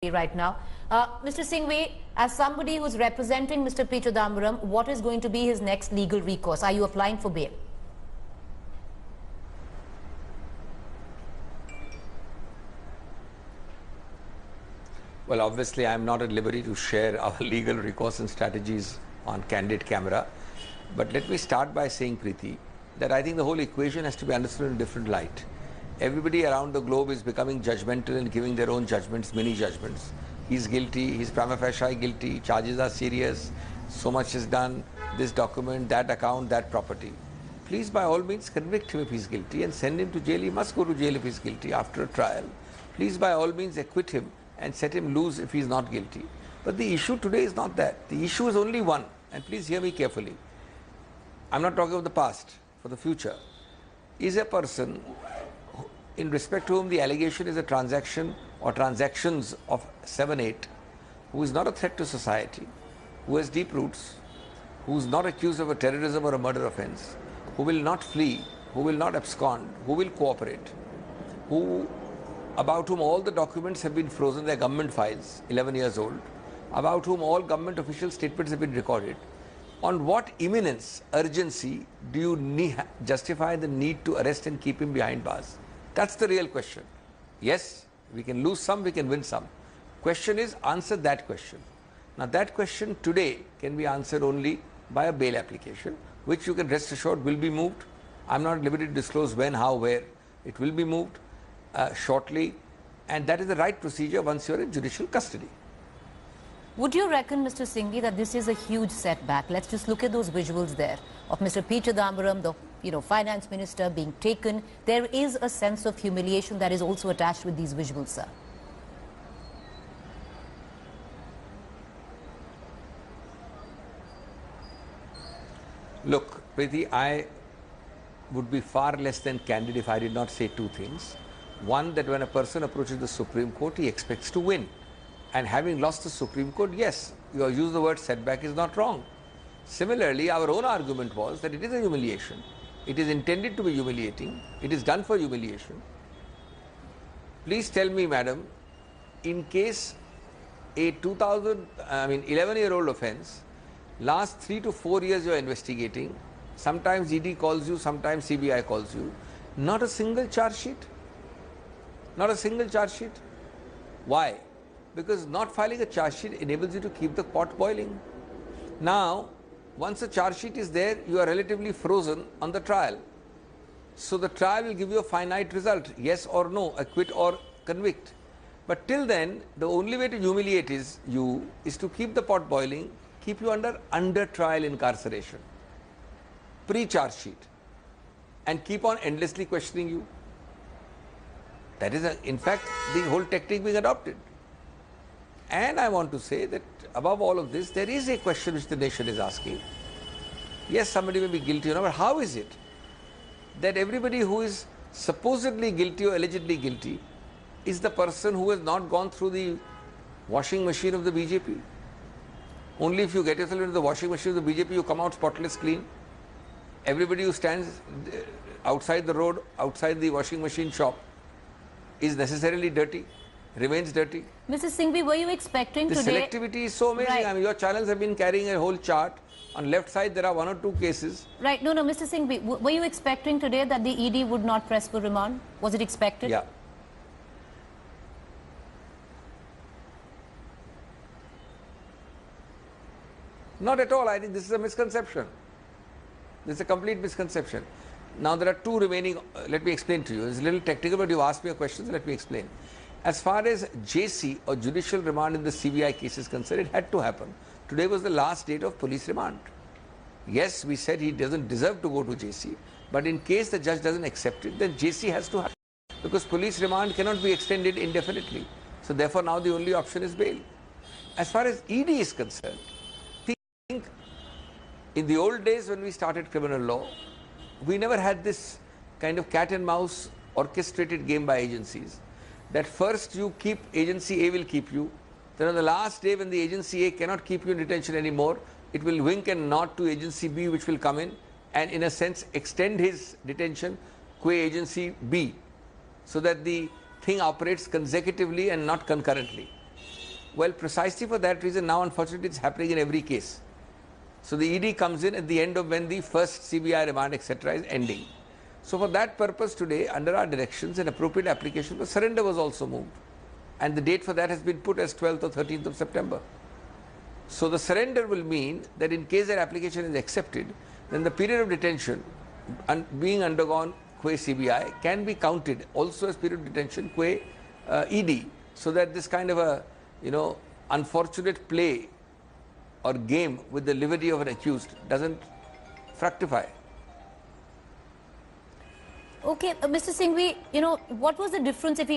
right now. Mr. Singhvi, as somebody who's representing Mr. P. Chidambaram, what is going to be his next legal recourse? Are you applying for bail? Well, obviously, I'm not at liberty to share our legal recourse and strategies on candid camera. But let me start by saying, Preeti, that I think the whole equation has to be understood in a different light. Everybody around the globe is becoming judgmental and giving their own judgments, mini judgments. He's guilty, he's prima facie guilty, charges are serious, so much is done, this document, that account, that property. Please, by all means, convict him if he's guilty and send him to jail. He must go to jail if he's guilty after a trial. Please, by all means, acquit him and set him loose if he's not guilty. But the issue today is not that. The issue is only one. And please hear me carefully. I'm not talking of the past, for the future. Is a person in respect to whom the allegation is a transaction or transactions of 7-8, who is not a threat to society, who has deep roots, who is not accused of a terrorism or a murder offense, who will not flee, who will not abscond, who will cooperate, about whom all the documents have been frozen, their government files, 11 years old, about whom all government official statements have been recorded. On what imminence, urgency do you justify the need to arrest and keep him behind bars? That's the real question. Yes, we can lose some, we can win some. Question is, answer that question. Now that question today can be answered only by a bail application, which you can rest assured will be moved. I'm not at liberty to disclose when, how, where. It will be moved shortly, and that is the right procedure once you're in judicial custody. Would you reckon, Mr. Singhvi, that this is a huge setback? Let's just look at those visuals there of Mr. P. Chidambaram, the finance minister, being taken. There is a sense of humiliation that is also attached with these visuals, sir. Look, Preeti, I would be far less than candid if I did not say two things. One, that when a person approaches the Supreme Court, he expects to win. And having lost the Supreme Court, yes, you use the word setback is not wrong. Similarly, our own argument was that it is a humiliation. It is intended to be humiliating. It is done for humiliation. Please tell me, madam, in case a 11-year-old offense, last 3 to 4 years you are investigating, sometimes ED calls you, sometimes CBI calls you, not a single charge sheet. Not a single charge sheet. Why? Because not filing a charge sheet enables you to keep the pot boiling. Now, once a charge sheet is there, you are relatively frozen on the trial. So the trial will give you a finite result, yes or no, acquit or convict. But till then, the only way to humiliate you is to keep the pot boiling, keep you under trial incarceration, pre-charge sheet, and keep on endlessly questioning you. That is, in fact, the whole technique being adopted. And I want to say that above all of this, there is a question which the nation is asking. Yes, somebody may be guilty, but how is it that everybody who is supposedly guilty or allegedly guilty is the person who has not gone through the washing machine of the BJP? Only if you get yourself into the washing machine of the BJP, you come out spotless clean. Everybody who stands outside the road, outside the washing machine shop, is necessarily dirty, remains dirty. Mrs. Singhvi, were you expecting today... The selectivity is so amazing. Right. I mean, your channels have been carrying a whole chart. On left side, there are 1 or 2 cases. Right. No, Mr. Singhvi, were you expecting today that the ED would not press for remand? Was it expected? Yeah. Not at all. I think this is a misconception. This is a complete misconception. Now, there are 2 remaining, let me explain to you. It's a little technical, but you asked me a question, so let me explain. As far as JC or judicial remand in the CBI case is concerned, it had to happen. Today was the last date of police remand. Yes, we said he doesn't deserve to go to JC, but in case the judge doesn't accept it, then JC has to happen, because police remand cannot be extended indefinitely. So therefore, now the only option is bail. As far as ED is concerned, think in the old days when we started criminal law, we never had this kind of cat and mouse orchestrated game by agencies. That first you keep, agency A will keep you, then on the last day when the agency A cannot keep you in detention anymore, it will wink and nod to agency B, which will come in and in a sense extend his detention qua agency B, so that the thing operates consecutively and not concurrently. Well, precisely for that reason, now unfortunately it's happening in every case. So the ED comes in at the end of when the first CBI remand, etc. is ending. So for that purpose today, under our directions, an appropriate application for surrender was also moved. And the date for that has been put as 12th or 13th of September. So the surrender will mean that in case that application is accepted, then the period of detention being undergone qua CBI can be counted also as period of detention qua ED, so that this kind of a, unfortunate play or game with the liberty of an accused doesn't fructify. Okay, Mr. Singhvi, what was the difference if he